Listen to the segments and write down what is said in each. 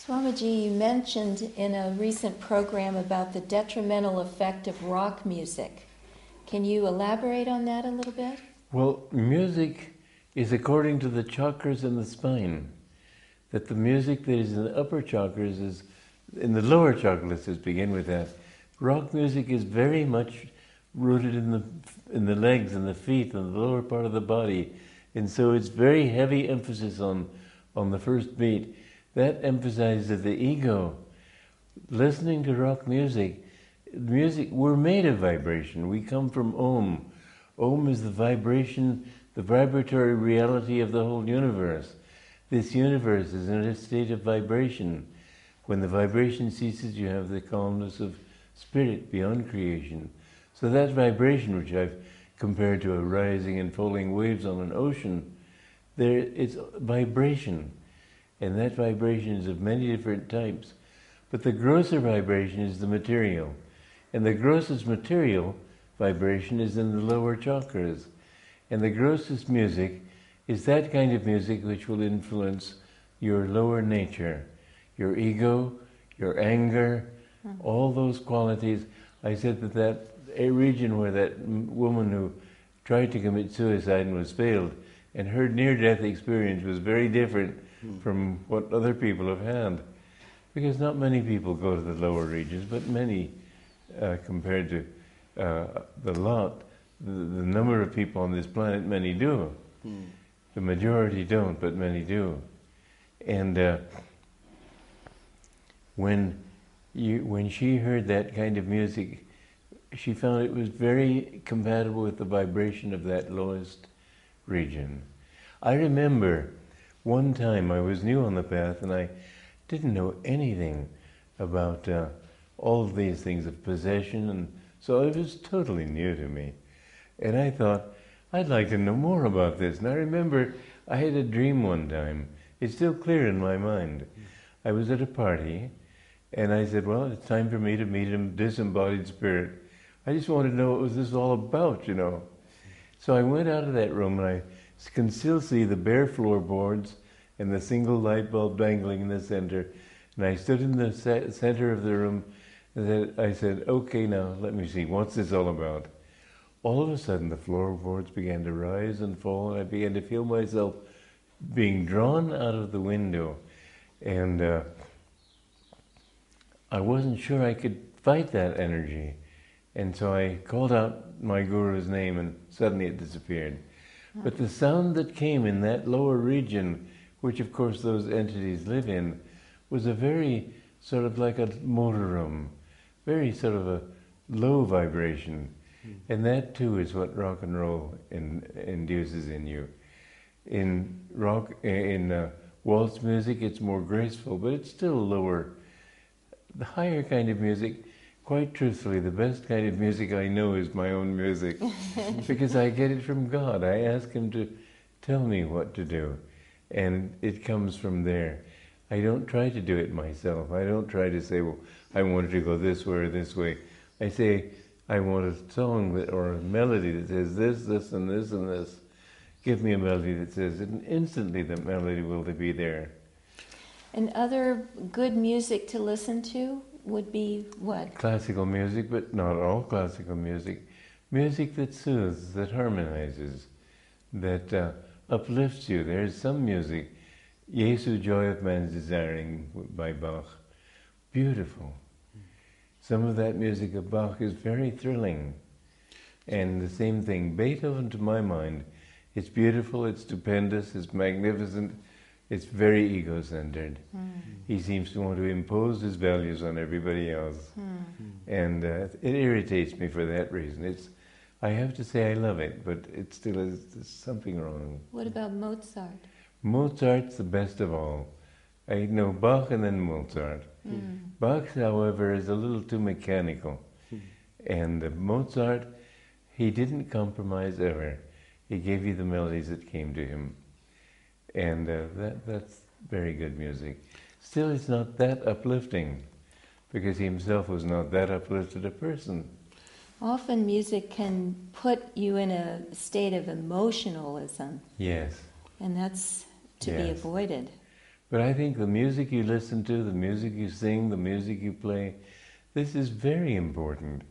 Swamiji, you mentioned in a recent program about the detrimental effect of rock music. Can you elaborate on that a little bit? Well, music is according to the chakras in the spine. That the music that is in the upper chakras is in the lower chakras. Let's just begin with that. Rock music is very much rooted in the legs and the feet and the lower part of the body, and so it's very heavy emphasis on the first beat. That emphasizes the ego. Listening to rock music, we're made of vibration. We come from Om. Om is the vibration, the vibratory reality of the whole universe. This universe is in a state of vibration. When the vibration ceases, you have the calmness of spirit beyond creation. So that vibration, which I've compared to a rising and falling waves on an ocean, it's vibration. And that vibration is of many different types. But the grosser vibration is the material. And the grossest material vibration is in the lower chakras. And the grossest music is that kind of music which will influence your lower nature, your ego, your anger, all those qualities. I said that a region where that woman who tried to commit suicide and was failed, and her near-death experience was very different from what other people have had. Because not many people go to the lower regions, but many, compared to the number of people on this planet, many do. The majority don't, but many do. And when she heard that kind of music, she found it was very compatible with the vibration of that lowest region. I remember one time I was new on the path and I didn't know anything about all of these things of possession, and so it was totally new to me. And I thought, I'd like to know more about this. And I remember I had a dream one time. It's still clear in my mind. I was at a party, and I said, well, it's time for me to meet a disembodied spirit. I just wanted to know what this was all about, you know. So I went out of that room, and I can still see the bare floorboards and the single light bulb dangling in the center. And I stood in the center of the room, and I said, okay, now, let me see, what's this all about? All of a sudden, the floorboards began to rise and fall, and I began to feel myself being drawn out of the window. And I wasn't sure I could fight that energy. And so I called out my guru's name, and suddenly it disappeared. But the sound that came in that lower region, which of course those entities live in, was a very sort of like a motor room, very sort of a low vibration. And that too is what rock and roll induces in you. In waltz music, it's more graceful, but it's still lower. The higher kind of music, quite truthfully, the best kind of music I know is my own music, because I get it from God. I ask Him to tell me what to do, and it comes from there. I don't try to do it myself. I don't try to say, well, I want it to go this way or this way. I say, I want a song or a melody that says this, this, and this, and this. Give me a melody that says it, and instantly the melody will be there. And other good music to listen to would be what? Classical music, but not all classical music. Music that soothes, that harmonizes, that uplifts you. There's some music, Jesu, Joy of Man's Desiring by Bach, beautiful. Some of that music of Bach is very thrilling. And the same thing, Beethoven, to my mind, it's beautiful, it's stupendous, it's magnificent, it's very ego-centered. He seems to want to impose his values on everybody else. And it irritates me for that reason. I have to say I love it, but it still is something wrong. What about Mozart? Mozart's the best of all. I know Bach and then Mozart. Bach, however, is a little too mechanical. And Mozart, he didn't compromise ever. He gave you the melodies that came to him. And that's very good music. Still, it's not that uplifting, because he himself was not that uplifted a person. Often music can put you in a state of emotionalism. Yes. And that's to be avoided. But I think the music you listen to, the music you sing, the music you play, this is very important.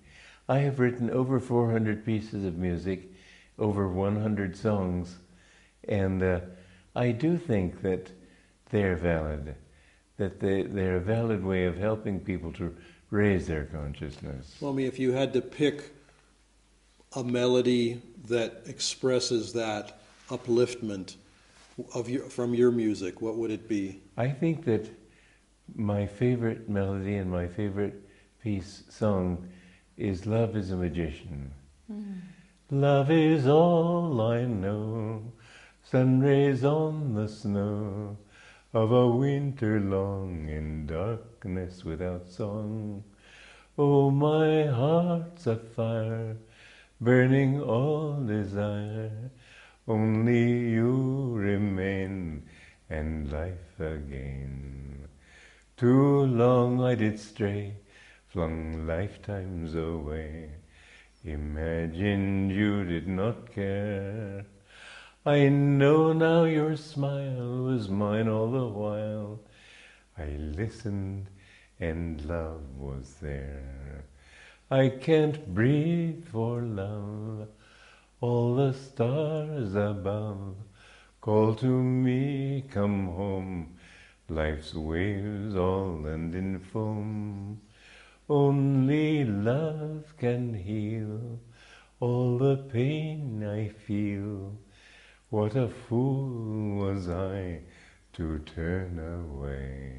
I have written over 400 pieces of music, over 100 songs, and I do think that they're valid, that they're a valid way of helping people to raise their consciousness. Swami, if you had to pick a melody that expresses that upliftment from your music, what would it be? I think that my favorite melody and my favorite song is Love is a Magician. Mm. Love is all I know, sun rays on the snow of a winter long in darkness without song. Oh, my heart's afire, burning all desire, only you remain and life again. Too long I did stray, flung lifetimes away, imagined you did not care. I know now your smile was mine all the while. I listened and love was there. I can't breathe for love. All the stars above call to me, come home. Life's waves all end in foam. Only love can heal all the pain I feel. What a fool was I to turn away.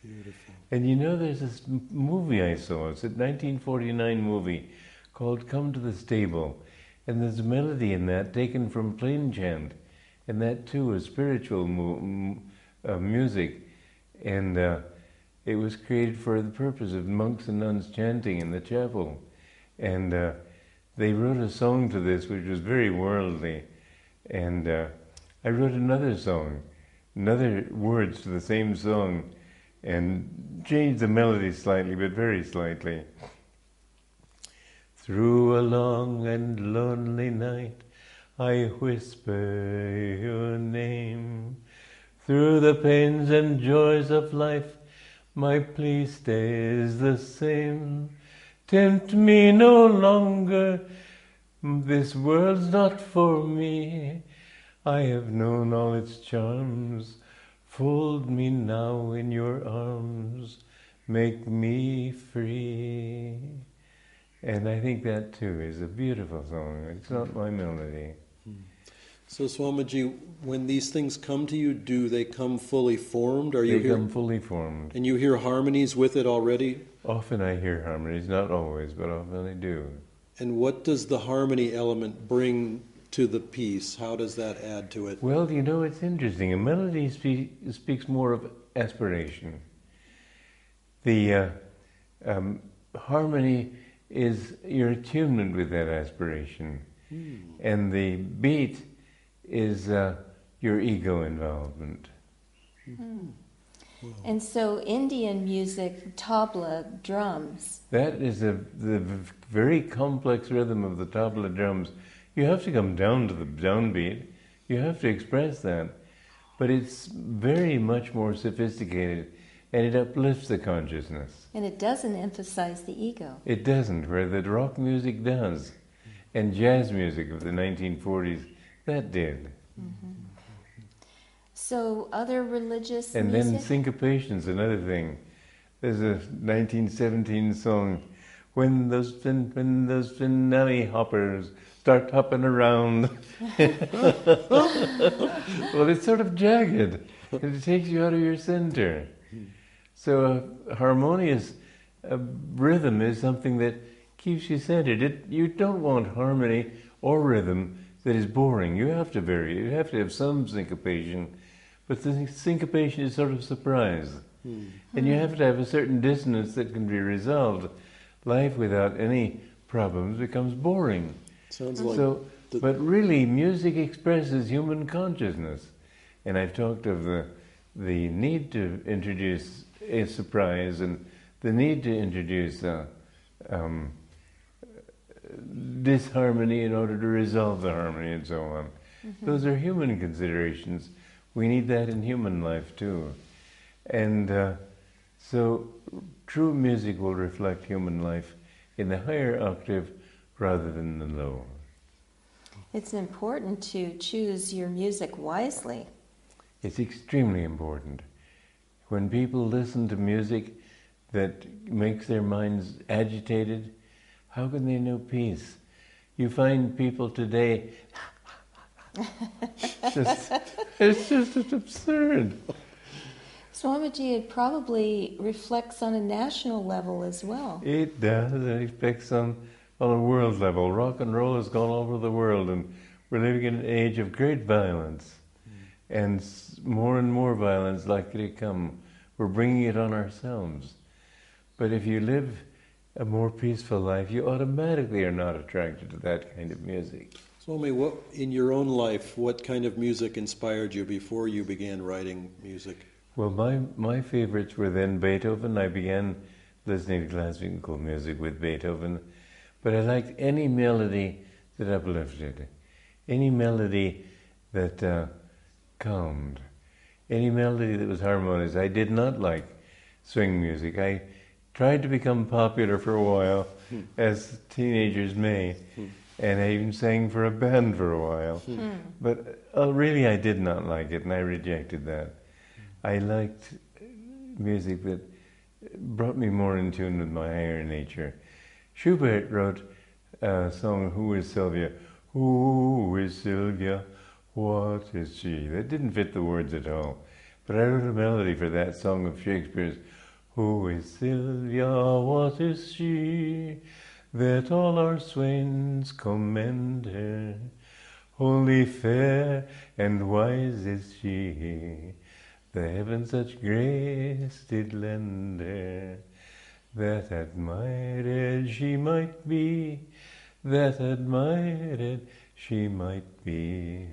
Beautiful. And you know, there's this movie I saw. It's a 1949 movie called Come to the Stable. And there's a melody in that taken from plain chant. And that too is spiritual music. And it was created for the purpose of monks and nuns chanting in the chapel. And they wrote a song to this which was very worldly. And I wrote another song, another words to the same song, and changed the melody slightly, but very slightly. Through a long and lonely night, I whisper your name. Through the pains and joys of life, my plea stays the same. Tempt me no longer, this world's not for me. I have known all its charms. Fold me now in your arms. Make me free. And I think that too is a beautiful song. It's not my melody. So Swamiji, when these things come to you, do they come fully formed? They come fully formed. And you hear harmonies with it already? Often I hear harmonies, not always, but often I do. And what does the harmony element bring to the piece? How does that add to it? Well, you know, it's interesting. A melody speaks more of aspiration. The harmony is your attunement with that aspiration. And the beat is your ego involvement. Wow. And so Indian music, tabla, drums. That is the very complex rhythm of the tabla drums. You have to come down to the downbeat. You have to express that. But it's very much more sophisticated, and it uplifts the consciousness. And it doesn't emphasize the ego. It doesn't, where the rock music does. And jazz music of the 1940s, that did. Mm-hmm. So other religious and music? Then syncopation's another thing. There's a 1917 song, when those finale hoppers start hopping around. Well, it's sort of jagged. It takes you out of your center. So a harmonious rhythm is something that keeps you centered. You don't want harmony or rhythm that is boring. You have to vary. You have to have some syncopation, but the syncopation is sort of surprise. And you have to have a certain dissonance that can be resolved. Life without any problems becomes boring. Sounds like but really, music expresses human consciousness. And I've talked of the need to introduce a surprise and the need to introduce disharmony in order to resolve the harmony and so on. Those are human considerations We need that in human life too. And so true music will reflect human life in the higher octave rather than the low. It's important to choose your music wisely. It's extremely important. When people listen to music that makes their minds agitated, how can they know peace? You find people today, it's just absurd. Swamiji, it probably reflects on a national level as well. It does. It affects on a world level. Rock and roll has gone all over the world, and we're living in an age of great violence, and more and more violence likely to come. We're bringing it on ourselves. But if you live a more peaceful life, you automatically are not attracted to that kind of music. Swami, what in your own life, what kind of music inspired you before you began writing music? Well, my favorites were then Beethoven. I began listening to classical music with Beethoven, but I liked any melody that uplifted, any melody that calmed, any melody that was harmonious. I did not like swing music. I tried to become popular for a while, as teenagers may, and I even sang for a band for a while. But really I did not like it, and I rejected that. I liked music that brought me more in tune with my higher nature. Schubert wrote a song, Who is Sylvia? Who is Sylvia? What is she? That didn't fit the words at all. But I wrote a melody for that song of Shakespeare's, Who is Sylvia? What is she? That all our swains commend her. Holy, fair, and wise is she. The heavens such grace did lend her, that admired she might be, that admired she might be.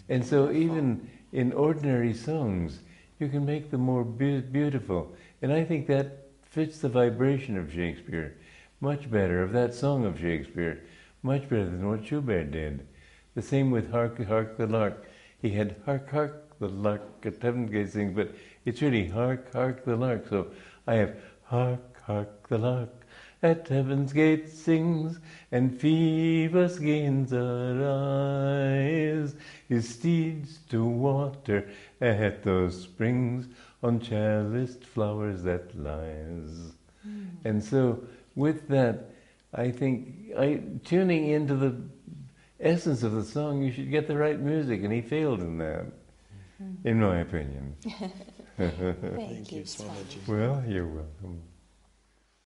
And so even in ordinary songs, you can make them more beautiful. And I think that fits the vibration of Shakespeare much better, of that song of Shakespeare, much better than what Schubert did. The same with Hark, Hark the Lark. He had Hark, Hark the Lark at Heaven's Gate sings, but it's really Hark, Hark the Lark. So I have Hark, Hark the Lark at Heaven's Gate sings, and Phoebus gains arise, his steeds to water at those springs, on chaliced flowers that lies. And so with that, I think, tuning into the essence of the song, you should get the right music, and he failed in that, in my opinion. Thank you, Swamiji. Well, you're welcome.